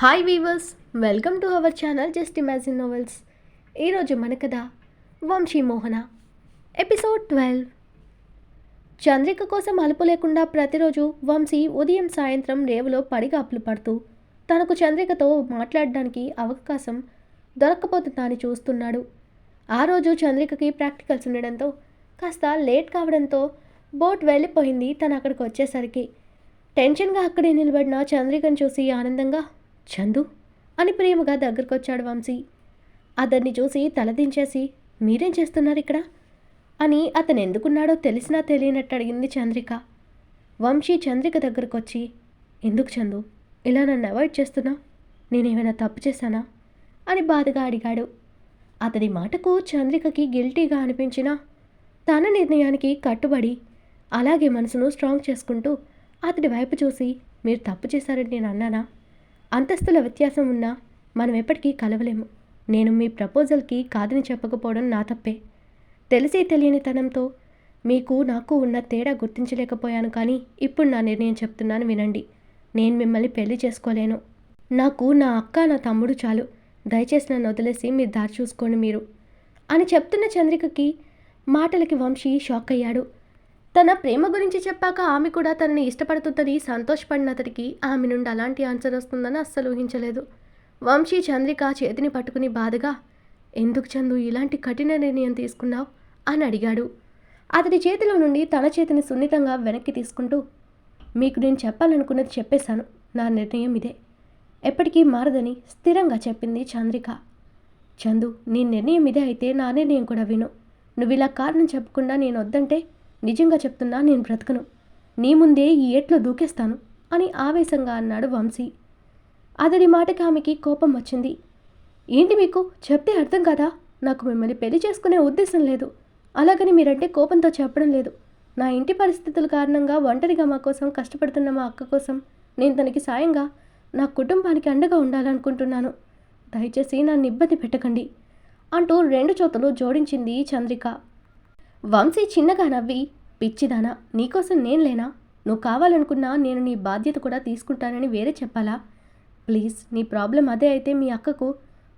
Hi weavers, welcome to our channel just imagine novels. ఈరోజు మన కథ వంశీ మోహన ఎపిసోడ్ 12. చంద్రిక కోసం అలుపు లేకుండా ప్రతిరోజు వంశీ ఉదయం సాయంత్రం రేవులో పడిగాపులు పడుతూ తనకు చంద్రికతో మాట్లాడడానికి అవకాశం దొరక్కపోతుందా అని చూస్తున్నాడు. ఆ రోజు చంద్రికకి ప్రాక్టికల్స్ ఉండడంతో కాస్త లేట్ కావడంతో బోట్ వెళ్ళిపోయింది. తను అక్కడికి వచ్చేసరికి టెన్షన్గా అక్కడే నిలబడిన చంద్రికను చూసి ఆనందంగా చందు అని ప్రేమగా దగ్గరకొచ్చాడు వంశీ. అతన్ని చూసి తలదించేసి మీరేం చేస్తున్నారు ఇక్కడ అని అతను ఎందుకున్నాడో తెలిసినా తెలియనట్టు అడిగింది చంద్రిక. వంశీ చంద్రిక దగ్గరకొచ్చి ఎందుకు చందు ఇలా నన్ను అవాయిడ్ చేస్తున్నా, నేనేమైనా తప్పు చేశానా అని బాధగా అడిగాడు. అతడి మాటకు చంద్రికకి గిల్టీగా అనిపించినా తన నిర్ణయానికి కట్టుబడి అలాగే మనసును స్ట్రాంగ్ చేసుకుంటూ అతడి వైపు చూసి మీరు తప్పు చేశారని నేను అన్నానా? అంతస్తుల వ్యత్యాసం ఉన్నా మనం ఎప్పటికీ కలవలేము. నేను మీ ప్రపోజల్కి కాదని చెప్పకపోవడం నా తప్పే. తెలిసి తెలియని తనంతో మీకు నాకు ఉన్న తేడా గుర్తించలేకపోయాను, కానీ ఇప్పుడు నా నిర్ణయం చెప్తున్నాను వినండి. నేను మిమ్మల్ని పెళ్లి చేసుకోలేను. నాకు నా అక్క నా తమ్ముడు చాలు. దయచేసి నన్ను వదిలేసి మీరు దారి చూసుకోండి మీరు అని చెప్తున్న చంద్రికకి మాటలకి వంశీ షాక్ అయ్యాడు. తన ప్రేమ గురించి చెప్పాక ఆమె కూడా తనని ఇష్టపడుతుందని సంతోషపడిన అతడికి ఆమె నుండి అలాంటి ఆన్సర్ వస్తుందని అస్సలు ఊహించలేదు. వంశీ చంద్రిక చేతిని పట్టుకుని బాధగా ఎందుకు చందు ఇలాంటి కఠిన నిర్ణయం తీసుకున్నావు అని అడిగాడు. అతడి చేతిలో నుండి తన చేతిని సున్నితంగా వెనక్కి తీసుకుంటూ మీకు నేను చెప్పాలనుకున్నది చెప్పేశాను. నా నిర్ణయం ఇదే, ఎప్పటికీ మారదని స్థిరంగా చెప్పింది చంద్రిక. చందు నీ నిర్ణయం ఇదే అయితే నా నిర్ణయం కూడా విను. నువ్వు ఇలా కారణం చెప్పకుండా నేను వద్దంటే నిజంగా చెప్తున్నా నేను బ్రతకను. నీ ముందే ఈ ఏట్లో దూకేస్తాను అని ఆవేశంగా అన్నాడు వంశీ. అతడి మాటకి ఆమెకి కోపం వచ్చింది. ఏంటి మీకు చెప్తే అర్థం కదా? నాకు మిమ్మల్ని పెళ్లి చేసుకునే ఉద్దేశం లేదు. అలాగని మీరంటే కోపంతో చెప్పడం లేదు. నా ఇంటి పరిస్థితుల కారణంగా ఒంటరిగా మా కోసం కష్టపడుతున్న మా అక్క కోసం నేను తనకి సాయంగా నా కుటుంబానికి అండగా ఉండాలనుకుంటున్నాను. దయచేసి నన్ను ఇబ్బంది పెట్టకండి అంటూ రెండు చేతులు జోడించింది చంద్రిక. వంశీ చిన్నగా నవ్వి పిచ్చిదానా, నీకోసం నేను లేనా? నువ్వు కావాలనుకున్నా నేను నీ బాధ్యత కూడా తీసుకుంటానని వేరే చెప్పాలా? ప్లీజ్, నీ ప్రాబ్లం అదే అయితే మీ అక్కకు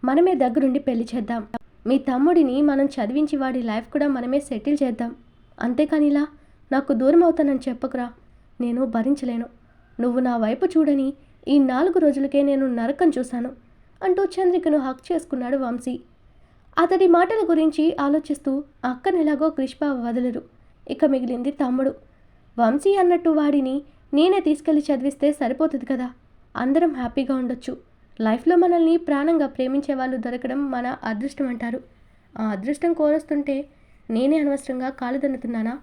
మనమే దగ్గరుండి పెళ్లి చేద్దాం. మీ తమ్ముడిని మనం చదివించి వాడి లైఫ్ కూడా మనమే సెటిల్ చేద్దాం. అంతేకానిలా నాకు దూరం అవుతానని చెప్పకురా, నేను భరించలేను. నువ్వు నా వైపు చూడని ఈ 4 రోజులకే నేను నరకం చూశాను అంటూ చంద్రికను హక్ చేసుకున్నాడు వంశీ. అతడి మాటల గురించి ఆలోచిస్తూ అక్కనెలాగో గ్రీష్మ వదలరు. ఇక మిగిలింది తమ్ముడు. వంశీ అన్నట్టు వాడిని నేనే తీసుకెళ్లి చదివిస్తే సరిపోతుంది కదా. అందరం హ్యాపీగా ఉండొచ్చు. లైఫ్లో మనల్ని ప్రాణంగా ప్రేమించే వాళ్ళు దొరకడం మన అదృష్టం అంటారు. ఆ అదృష్టం కోరొస్తుంటే నేనే అనవసరంగా కాలుదన్నుతున్నానా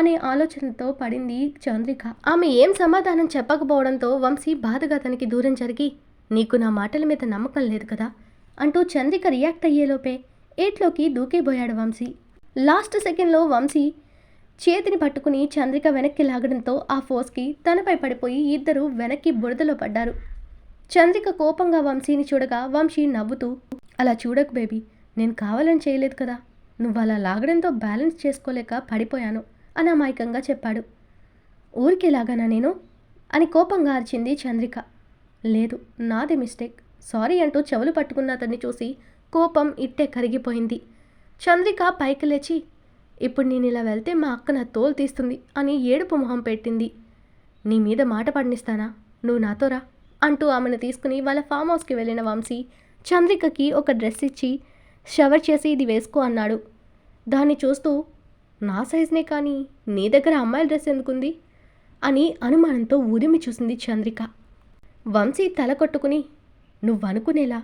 అనే ఆలోచనతో పడింది చంద్రిక. ఆమె ఏం సమాధానం చెప్పకపోవడంతో వంశీ బాధగా తనకి దూరం జరిగి నీకు నా మాటల మీద నమ్మకం లేదు కదా అంటూ చంద్రిక రియాక్ట్ అయ్యేలోపే ఏట్లోకి దూకేబోయాడు వంశీ. లాస్ట్ సెకండ్లో వంశీ చేతిని పట్టుకుని చంద్రిక వెనక్కి లాగడంతో ఆ ఫోర్స్కి తనపై పడిపోయి ఇద్దరు వెనక్కి బురదలో పడ్డారు. చంద్రిక కోపంగా వంశీని చూడగా వంశీ నవ్వుతూ అలా చూడకు బేబీ, నేను కావాలని చేయలేదు కదా. నువ్వు అలా లాగడంతో బ్యాలెన్స్ చేసుకోలేక పడిపోయాను అని అమాయకంగా చెప్పాడు. ఊరికేలాగానా నేను అని కోపంగా అరిచింది చంద్రిక. లేదు, నాదే మిస్టేక్, సారీ అంటూ చెవులు పట్టుకున్న అతన్ని చూసి కోపం ఇట్టే కరిగిపోయింది. చంద్రిక పైకి లేచి ఇప్పుడు నేను ఇలా వెళ్తే మా అక్క నా తోలు తీస్తుంది అని ఏడుపు మొహం పెట్టింది. నీ మీద మాట పడినిస్తానా, నువ్వు నాతో రా అంటూ ఆమెను తీసుకుని వాళ్ళ ఫామ్ హౌస్కి వెళ్ళిన వంశీ చంద్రికకి ఒక డ్రెస్ ఇచ్చి షవర్ చేసి ఇది వేసుకో అన్నాడు. దాన్ని చూస్తూ నా సైజునే కానీ నీ దగ్గర అమ్మాయిల డ్రెస్ ఎందుకుంది అని అనుమానంతో ఉరిమి చూసింది చంద్రిక. వంశీ తల కొట్టుకుని నువ్వు అనుకునేలా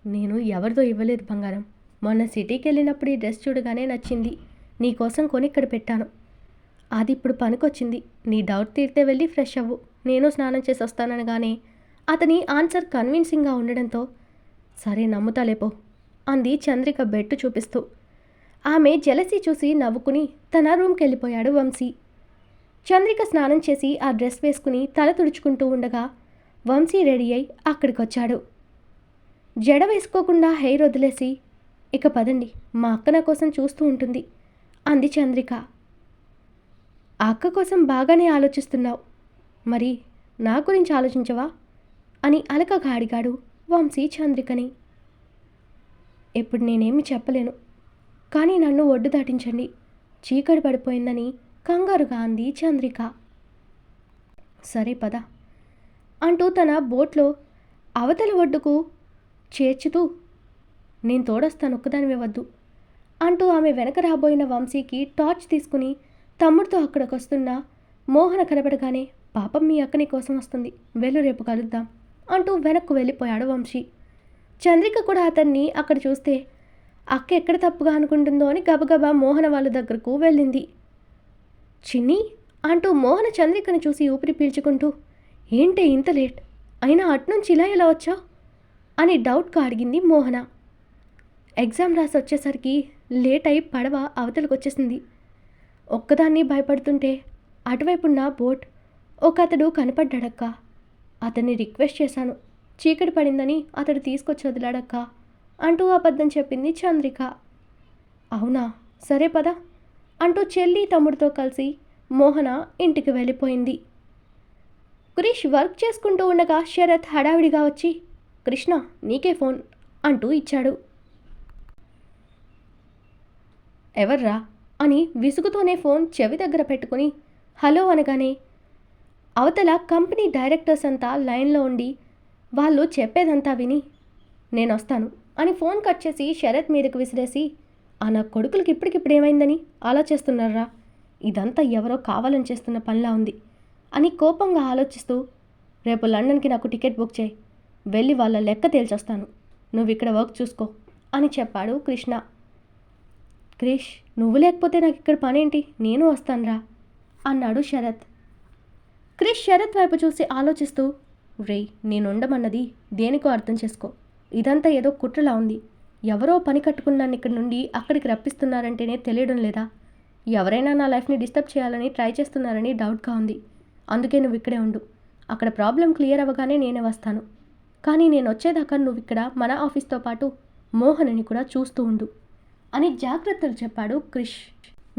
నేను ఎవరిదో ఇవ్వలేదు బంగారం. మొన్న సిటీకి వెళ్ళినప్పుడు ఈ డ్రెస్ చూడగానే నచ్చింది. నీకోసం కొని ఇక్కడ పెట్టాను. అది ఇప్పుడు పనికొచ్చింది. నీ డౌట్ తీరితే వెళ్ళి ఫ్రెష్ అవ్వు, నేను స్నానం చేసి వస్తాననగానే అతని ఆన్సర్ కన్విన్సింగ్గా ఉండడంతో సరే నమ్ముతాలేపో అంది చంద్రిక బెట్టు చూపిస్తూ. ఆమె జలసి చూసి నవ్వుకుని తన రూమ్కి వెళ్ళిపోయాడు వంశీ. చంద్రిక స్నానం చేసి ఆ డ్రెస్ వేసుకుని తల తుడుచుకుంటూ ఉండగా వంశీ రెడీ అయి అక్కడికొచ్చాడు. జడ వేసుకోకుండా హెయిర్ వదిలేసి ఇక పదండి, మా అక్క నా కోసం చూస్తూ ఉంటుంది అంది చంద్రిక. ఆ అక్క కోసం బాగానే ఆలోచిస్తున్నావు, మరి నా గురించి ఆలోచించవా అని అలకగా అడిగాడు వంశీ చంద్రికని. ఇప్పుడు నేనేమి చెప్పలేను, కానీ నన్ను ఒడ్డు దాటించండి, చీకటి పడిపోయిందని కంగారుగా అంది చంద్రిక. సరే పద అంటూ తన బోట్లో అవతల ఒడ్డుకు చేర్చుతూ, నేను తోడొస్తాను, ఒక్కదానివే వద్దు అంటూ ఆమె వెనక రాబోయిన వంశీకి టార్చ్ తీసుకుని తమ్ముడితో అక్కడికొస్తున్న మోహన కనబడగానే, పాపం మీ అక్క నీ కోసం వస్తుంది, వెళ్ళు రేపు కలుద్దాం అంటూ వెనక్కు వెళ్ళిపోయాడు వంశీ. చంద్రిక కూడా అతన్ని అక్కడ చూస్తే అక్క ఎక్కడ తప్పుగా అనుకుంటుందో అని గబగబా మోహన వాళ్ళ దగ్గరకు వెళ్ళింది. చిన్ని అంటూ మోహన చంద్రికను చూసి ఊపిరి పీల్చుకుంటూ, ఏంటే ఇంత లేట్ అయినా అట్నుంచి ఇలా ఎలా వచ్చావు అని డౌట్గా అడిగింది మోహన. ఎగ్జామ్ రాసి వచ్చేసరికి లేట్ అయి పడవ అవతలకు వచ్చేసింది. ఒక్కదాన్ని భయపడుతుంటే అటువైపున్న బోట్ ఒక అతడు కనపడ్డాడక్క. అతన్ని రిక్వెస్ట్ చేశాను, చీకటి పడిందని అతడు తీసుకొచ్చి వదిలాడక్క అంటూ అబద్ధం చెప్పింది చంద్రిక. అవునా, సరే పద అంటూ చెల్లి తమ్ముడితో కలిసి మోహన ఇంటికి వెళ్ళిపోయింది. క్రిష్ వర్క్ చేసుకుంటూ ఉండగా శరత్ హడావిడిగా వచ్చి, కృష్ణ నీకే ఫోన్ అంటూ ఇచ్చాడు. ఎవర్రా అని విసుగుతోనే ఫోన్ చెవి దగ్గర పెట్టుకుని హలో అనగానే అవతల కంపెనీ డైరెక్టర్స్ అంతా లైన్లో ఉండి వాళ్ళు చెప్పేదంతా విని, నేనొస్తాను అని ఫోన్ కట్ చేసి శరత్ మీదకు విసిరేసి, ఆ నా కొడుకులకి ఇప్పటికిప్పుడు ఏమైందని ఆలోచిస్తున్నారా, ఇదంతా ఎవరో కావాలని చేస్తున్న పనిలా ఉంది అని కోపంగా ఆలోచిస్తూ, రేపు లండన్కి నాకు టికెట్ బుక్ చేయి, వెళ్ళి వాళ్ళ లెక్క తేల్చొస్తాను, నువ్వు ఇక్కడ వర్క్ చూసుకో అని చెప్పాడు కృష్ణ. క్రిష్ నువ్వు లేకపోతే నాకు ఇక్కడ పనేంటి, నేను వస్తానురా అన్నాడు శరత్. క్రిష్ శరత్ వైపు చూసి ఆలోచిస్తూ, రేయ్ నేనుండమన్నది దేనికో అర్థం చేసుకో, ఇదంతా ఏదో కుట్రలా ఉంది, ఎవరో పని కట్టుకున్నాను ఇక్కడి నుండి అక్కడికి రప్పిస్తున్నారంటేనే తెలియడం లేదా, ఎవరైనా నా లైఫ్ని డిస్టర్బ్ చేయాలని ట్రై చేస్తున్నారని డౌట్గా ఉంది, అందుకే నువ్వు ఇక్కడే ఉండు, అక్కడ ప్రాబ్లం క్లియర్ అవ్వగానే నేనే వస్తాను, కానీ నేను వచ్చేదాకా నువ్వు ఇక్కడ మన ఆఫీస్తో పాటు మోహన్ని కూడా చూస్తూ ఉండు అని జాగ్రత్తలు చెప్పాడు క్రిష్.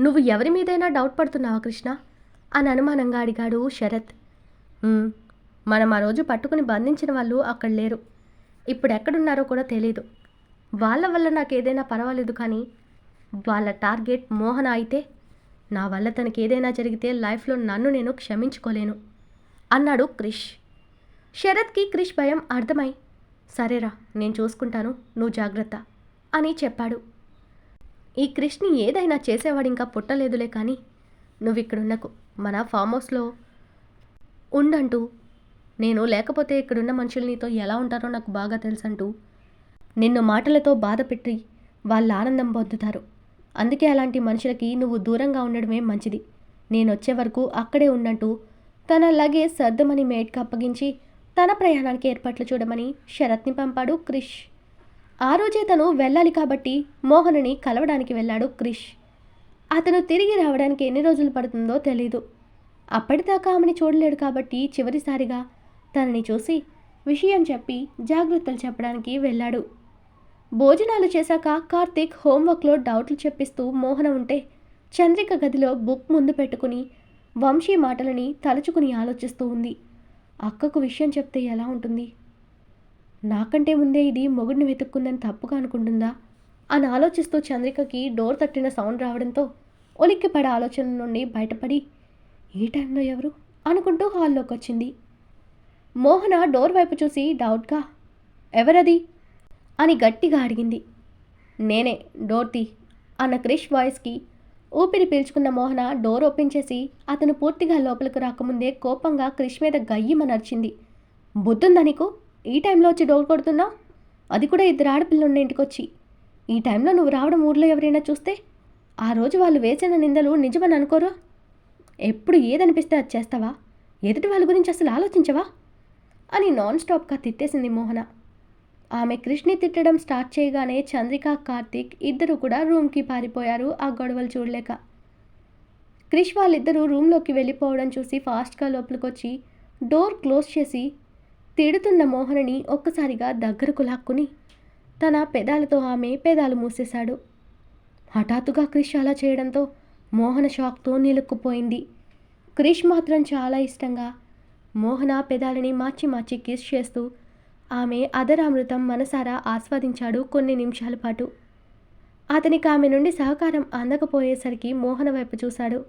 నువ్వు ఎవరి మీదైనా డౌట్ పడుతున్నావా కృష్ణ అని అనుమానంగా అడిగాడు శరత్. మనం ఆ రోజు పట్టుకుని బంధించిన వాళ్ళు అక్కడ లేరు, ఇప్పుడు ఎక్కడున్నారో కూడా తెలీదు, వాళ్ళ వల్ల నాకు ఏదైనా పర్వాలేదు, కానీ వాళ్ళ టార్గెట్ మోహన అయితే నా వల్ల తనకి ఏదైనా జరిగితే లైఫ్లో నన్ను నేను క్షమించుకోలేను అన్నాడు క్రిష్. శరత్కి క్రిష్ భయం అర్థమై, సరేరా నేను చూసుకుంటాను, నువ్వు జాగ్రత్త అని చెప్పాడు. ఈ క్రిష్ని ఏదైనా చేసేవాడు ఇంకా పుట్టలేదులే, కానీ నువ్వు ఇక్కడున్నకు మన ఫామ్ హౌస్లో ఉండంటూ, నేను లేకపోతే ఇక్కడున్న మనుషులు నీతో ఎలా ఉంటారో నాకు బాగా తెలుసంటూ నిన్ను మాటలతో బాధ పెట్టి వాళ్ళ ఆనందం పొందుతారు, అందుకే అలాంటి మనుషులకి నువ్వు దూరంగా ఉండడమే మంచిది, నేను వచ్చే వరకు అక్కడే ఉండంటూ తన లగేజ్ సర్దమని మేడ్కి అప్పగించి తన ప్రయాణానికి ఏర్పాట్లు చూడమని శరత్ని పంపాడు క్రిష్. ఆ రోజే తను వెళ్ళాలి కాబట్టి మోహనని కలవడానికి వెళ్ళాడు క్రిష్. అతను తిరిగి రావడానికి ఎన్ని రోజులు పడుతుందో తెలీదు. అప్పటిదాకా ఆమెని చూడలేడు కాబట్టి చివరిసారిగా తనని చూసి విషయం చెప్పి జాగ్రత్తలు చెప్పడానికి వెళ్ళాడు. భోజనాలు చేశాక కార్తీక్ హోంవర్క్లో డౌట్లు చెప్పిస్తూ మోహన ఉంటే చంద్రిక గదిలో బుక్ ముందు పెట్టుకుని వంశీ మాటలని తలుచుకుని ఆలోచిస్తూ ఉంది. అక్కకు విషయం చెప్తే ఎలా ఉంటుంది, నాకంటే ముందే ఇది మొగుడిని వెతుక్కుందని తప్పుగా అనుకుంటుందా అని ఆలోచిస్తూ చంద్రికకి డోర్ తట్టిన సౌండ్ రావడంతో ఉలిక్కిపడే ఆలోచన నుండి బయటపడి, ఈ టైంలో ఎవరు అనుకుంటూ హాల్లోకి వచ్చింది. మోహన డోర్ వైపు చూసి డౌట్గా, ఎవరది అని గట్టిగా అడిగింది. నేనే, డోర్ తీ అన్న క్రిష్ వాయిస్కి ఊపిరి పీల్చుకున్న మోహన డోర్ ఓపెన్ చేసి అతను పూర్తిగా లోపలికి రాకముందే కోపంగా క్రిష్ మీద గయ్యమని అరిచింది. బుద్ధుందా నీకు, ఈ టైంలో వచ్చి డోర్ కొడుతున్నావు, అది కూడా ఇద్దరు ఆడపిల్లలున్న ఇంటికొచ్చి, ఈ టైంలో నువ్వు రావడం ఊర్లో ఎవరైనా చూస్తే ఆ రోజు వాళ్ళు వేసిన నిందలు నిజమని అనుకోరు, ఎప్పుడు ఏదనిపిస్తే అది చేస్తావా, ఎదుటి వాళ్ళ గురించి అసలు ఆలోచించవా అని నాన్ స్టాప్గా తిట్టేసింది మోహన. ఆమె క్రిష్ని తిట్టడం స్టార్ట్ చేయగానే చంద్రిక, కార్తీక్ ఇద్దరు కూడా రూమ్కి పారిపోయారు ఆ గొడవలు చూడలేక. క్రిష్ వాళ్ళిద్దరూ రూమ్లోకి వెళ్ళిపోవడం చూసి ఫాస్ట్గా లోపలికొచ్చి డోర్ క్లోజ్ చేసి తిడుతున్న మోహనని ఒక్కసారిగా దగ్గరకు లాక్కుని తన పెదాలతో ఆమె పెదాలు మూసేశాడు. హఠాత్తుగా క్రిష్ అలా చేయడంతో మోహన షాక్తో నిలుక్కుపోయింది. క్రిష్ మాత్రం చాలా ఇష్టంగా మోహన పెదాలని మార్చి మార్చి కిస్ చేస్తూ ఆమె అదరామృతం మనసారా ఆస్వాదించాడు కొన్ని నిమిషాల పాటు. అతనికి ఆమె నుండి సహకారం అందకపోయేసరికి మోహన వైపు చూశాడు.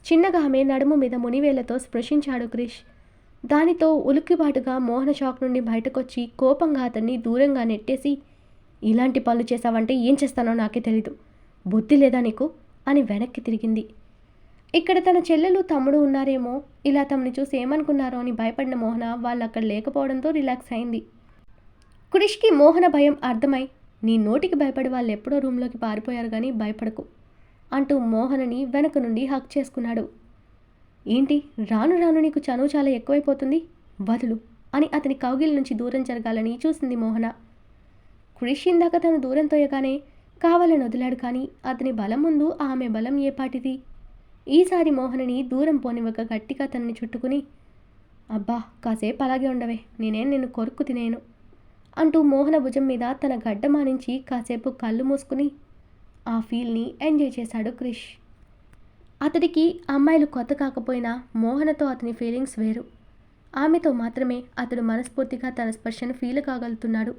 చిన్నగా ఆమె నడుము మీద మునివేళ్లతో స్పృశించాడు క్రిష్. దానితో ఉలిక్కిపాటుగా మోహన షాక్ నుండి బయటకొచ్చి కోపంగా అతన్ని దూరంగా నెట్టేసి, ఇలాంటి పనులు చేశావంటే ఏం చేస్తానో నాకే తెలీదు, బుద్ధి లేదా నీకు అని వెనక్కి తిరిగింది. ఇక్కడ తన చెల్లెలు తమ్ముడు ఉన్నారేమో, ఇలా తమని చూసి ఏమనుకున్నారో అని భయపడిన మోహన వాళ్ళు అక్కడ లేకపోవడంతో రిలాక్స్ అయింది. క్రిష్కి మోహన భయం అర్థమై, నీ నోటికి భయపడి వాళ్ళు ఎప్పుడో రూమ్లోకి పారిపోయారు కానీ భయపడకు అంటూ మోహనని వెనక నుండి హక్ చేసుకున్నాడు. ఏంటి రాను రాను నీకు చనువు చాలా ఎక్కువైపోతుంది, వదులు అని అతని కౌగిలి నుంచి దూరం జరగాలని చూసింది మోహన. క్రిష్ ఇందాక తను దూరం తోయగానే కావాలని వదిలాడు, కానీ అతని బలం ముందు ఆమె బలం ఏపాటిది. ఈసారి మోహనని దూరం పోనివ్వక గట్టిగా తనని చుట్టుకుని, అబ్బా కాసేపు అలాగే ఉండవే, నేనేం నిన్ను కొరుక్కు తినేను అంటూ మోహన భుజం మీద తన గడ్డమానించి కాసేపు కళ్ళు మూసుకుని ఆ ఫీల్ని ఎంజాయ్ చేశాడు క్రిష్. అతడికి అమ్మాయిలు కొత్త కాకపోయినా మోహనతో అతని ఫీలింగ్స్ వేరు. ఆమెతో మాత్రమే అతడు మనస్ఫూర్తిగా తన స్పర్శను ఫీల్ కాగలుగుతున్నాడు.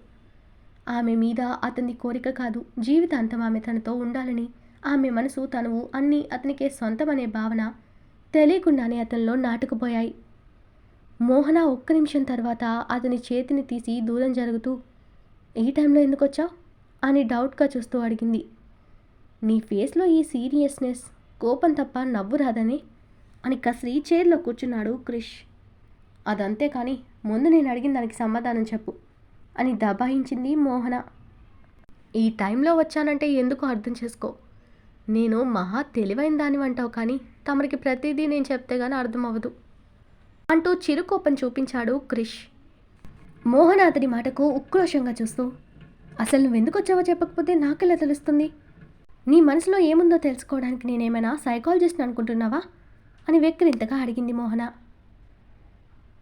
ఆమె మీద అతని కోరిక కాదు, జీవితాంతం ఆమె తనతో ఉండాలని, ఆమె మనసు తనువు అన్నీ అతనికే సొంతమనే భావన తెలియకుండానే అతనిలో నాటుకుపోయాయి. మోహన ఒక్క నిమిషం తర్వాత అతని చేతిని తీసి దూరం జరుగుతూ, ఈ టైంలో ఎందుకు వచ్చావు అని డౌట్గా చూస్తూ అడిగింది. నీ ఫేస్లో ఈ సీరియస్నెస్, కోపం తప్ప నవ్వు రాదని అని కసిరి చైర్లో కూర్చున్నాడు క్రిష్. అదంతే కానీ ముందు నేను అడిగిన దానికి సమాధానం చెప్పు అని దబాయించింది మోహన. ఈ టైంలో వచ్చానంటే ఎందుకు అర్థం చేసుకో, నేను మహా తెలివైన దాని అంటావు కానీ తమరికి ప్రతిదీ నేను చెప్తే గానీ అర్థం అవ్వదు అంటూ చిరుకోపం చూపించాడు క్రిష్. మోహన అతడి మాటకు ఉక్రోషంగా చూస్తూ, అసలు నువ్వెందుకు వచ్చావో చెప్పకపోతే నాకెలా తెలుస్తుంది, నీ మనసులో ఏముందో తెలుసుకోవడానికి నేనేమైనా సైకాలజిస్ట్ అనుకుంటున్నావా అని వెక్కిరింతగా అడిగింది మోహన.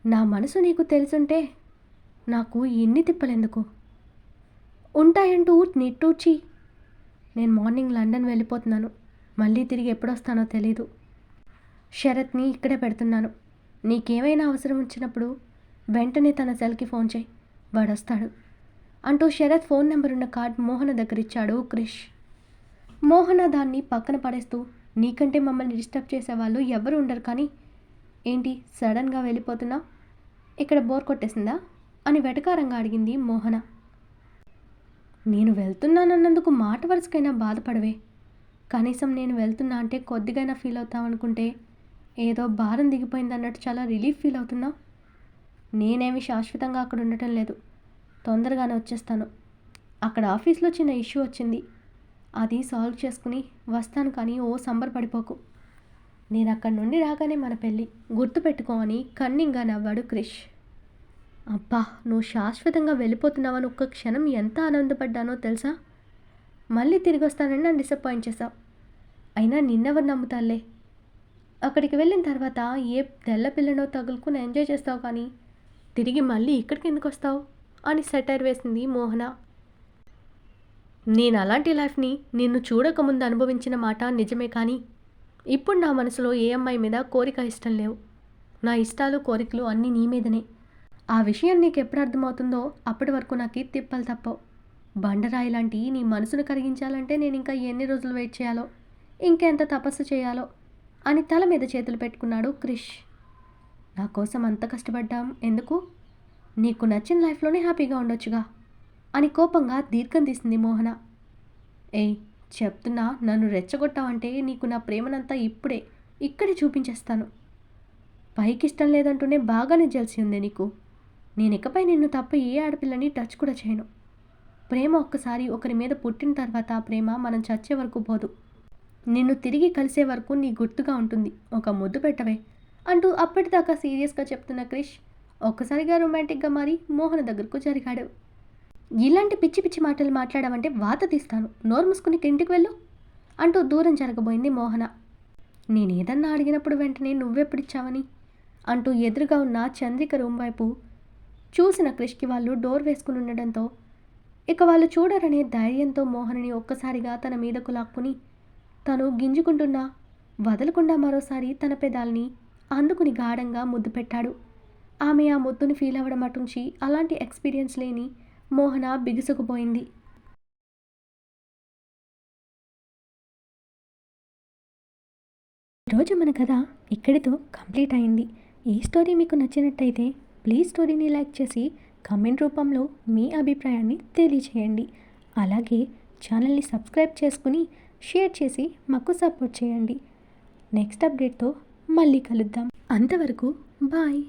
నా మనసు నీకు తెలుసుంటే నాకు ఎన్ని తిప్పలెందుకు ఉంటాయంటూ నిట్టూర్చి, నేను మార్నింగ్ లండన్ వెళ్ళిపోతున్నాను, మళ్ళీ తిరిగి ఎప్పుడొస్తానో తెలీదు, శరత్ని ఇక్కడే పెడుతున్నాను, నీకేమైనా అవసరం వచ్చినప్పుడు వెంటనే తన సెల్కి ఫోన్ చేయి, వాడొస్తాడు అంటూ శరత్ ఫోన్ నెంబర్ ఉన్న కార్డ్ మోహన దగ్గరిచ్చాడు క్రిష్. మోహన దాన్ని పక్కన పడేస్తూ, నీకంటే మమ్మల్ని డిస్టర్బ్ చేసేవాళ్ళు ఎవరు ఉండరు కానీ ఏంటి సడన్గా వెళ్ళిపోతున్నావు, ఇక్కడ బోర్ కొట్టేసిందా అని వెటకారంగా అడిగింది మోహన. నేను వెళ్తున్నానన్నందుకు మాట వరుసకైనా బాధపడవే, కనీసం నేను వెళ్తున్నా అంటే కొద్దిగైనా ఫీల్ అవుతావనుకుంటే ఏదో భారం దిగిపోయిందన్నట్టు చాలా రిలీఫ్ ఫీల్ అవుతున్నావు. నేనేమి శాశ్వతంగా అక్కడ ఉండటం లేదు, తొందరగానే వచ్చేస్తాను. అక్కడ ఆఫీస్లో చిన్న ఇష్యూ వచ్చింది, అది సాల్వ్ చేసుకుని వస్తాను కానీ ఓ సంబరపడిపోకు. నేను అక్కడి నుండి రాగానే మన పెళ్ళి గుర్తుపెట్టుకో అని కన్నింగా నవ్వాడు క్రిష్. అబ్బా నువ్వు శాశ్వతంగా వెళ్ళిపోతున్నావని ఒక్క క్షణం ఎంత ఆనందపడ్డానో తెలుసా, మళ్ళీ తిరిగి వస్తానని నన్ను డిసప్పాయింట్ చేశావు. అయినా నిన్నెవరు నమ్ముతాలే, అక్కడికి వెళ్ళిన తర్వాత ఏ తెల్ల పిల్లనో తగులుకుని ఎంజాయ్ చేస్తావు కానీ తిరిగి మళ్ళీ ఇక్కడికి ఎందుకు వస్తావు అని సెటైర్ వేసింది మోహన. నేను అలాంటి లైఫ్ని నిన్ను చూడకముందు అనుభవించిన మాట నిజమే, కానీ ఇప్పుడు నా మనసులో ఏ అమ్మాయి మీద కోరిక ఇష్టం లేవు. నా ఇష్టాలు కోరికలు అన్నీ నీ మీదనే. ఆ విషయం నీకు ఎప్పుడు అర్థమవుతుందో అప్పటి వరకు నాకు తిప్పలు తప్పవు. బండరాయి లాంటి నీ మనసును కరిగించాలంటే నేను ఇంకా ఎన్ని రోజులు వెయిట్ చేయాలో, ఇంకెంత తపస్సు చేయాలో అని తల మీద చేతులు పెట్టుకున్నాడు క్రిష్. నా కోసం అంత కష్టపడ్డాం ఎందుకు, నీకు నచ్చిన లైఫ్లోనే హ్యాపీగా ఉండొచ్చుగా అని కోపంగా దీర్ఘం తీసింది మోహన. ఏయ్ చెప్తున్నా, నన్ను రెచ్చగొట్టావంటే నీకు నా ప్రేమనంతా ఇప్పుడే ఇక్కడే చూపించేస్తాను. పైకి ఇష్టం లేదంటూనే బాగానే జల్సి ఉంది నీకు. నేను ఇకపై నిన్ను తప్ప ఏ ఆడపిల్లని టచ్ కూడా చేయను. ప్రేమ ఒక్కసారి ఒకరి మీద పుట్టిన తర్వాత ఆ ప్రేమ మనం చచ్చే వరకు పోదు. నిన్ను తిరిగి కలిసే వరకు నీ గుర్తుగా ఉంటుంది. ఒక ముద్దు పెట్టవే అంటూ అప్పటిదాకా సీరియస్గా చెప్తున్న క్రిష్ ఒక్కసారిగా రొమాంటిక్గా మారి మోహన దగ్గరకు జరిగాడు. ఇలాంటి పిచ్చి పిచ్చి మాటలు మాట్లాడావంటే వాత తీస్తాను, నోరు మూసుకుని ఇంటికి వెళ్ళు అంటూ దూరం జరగబోయింది మోహన. నేనేదన్నా అడిగినప్పుడు వెంటనే నువ్వెప్పుడిచ్చావని అంటూ ఎదురుగా ఉన్న చంద్రిక రూమ్ వైపు చూసిన క్రిష్కి వాళ్ళు డోర్ వేసుకుని ఉండడంతో ఇక వాళ్ళు చూడరనే ధైర్యంతో మోహనని ఒక్కసారిగా తన మీదకు లాక్కుని తను గింజుకుంటున్నా వదలకుండా మరోసారి తన పెదాల్ని అందుకుని గాఢంగా ముద్దు పెట్టాడు. ఆమె ఆ ముద్దుని ఫీల్ అవ్వడం అటుంచి అలాంటి ఎక్స్పీరియన్స్ లేని మోహన బిగుసుకుపోయింది. ఈరోజు మన కథ ఇక్కడితో కంప్లీట్ అయింది. ఈ స్టోరీ మీకు నచ్చినట్టయితే ప్లీజ్ స్టోరీని లైక్ చేసి కామెంట్ రూపంలో మీ అభిప్రాయాన్ని తెలియచేయండి. అలాగే ఛానల్ని సబ్స్క్రైబ్ చేసుకుని షేర్ చేసి మాకు సపోర్ట్ చేయండి. నెక్స్ట్ అప్డేట్తో మళ్ళీ కలుద్దాం. అంతవరకు బాయ్.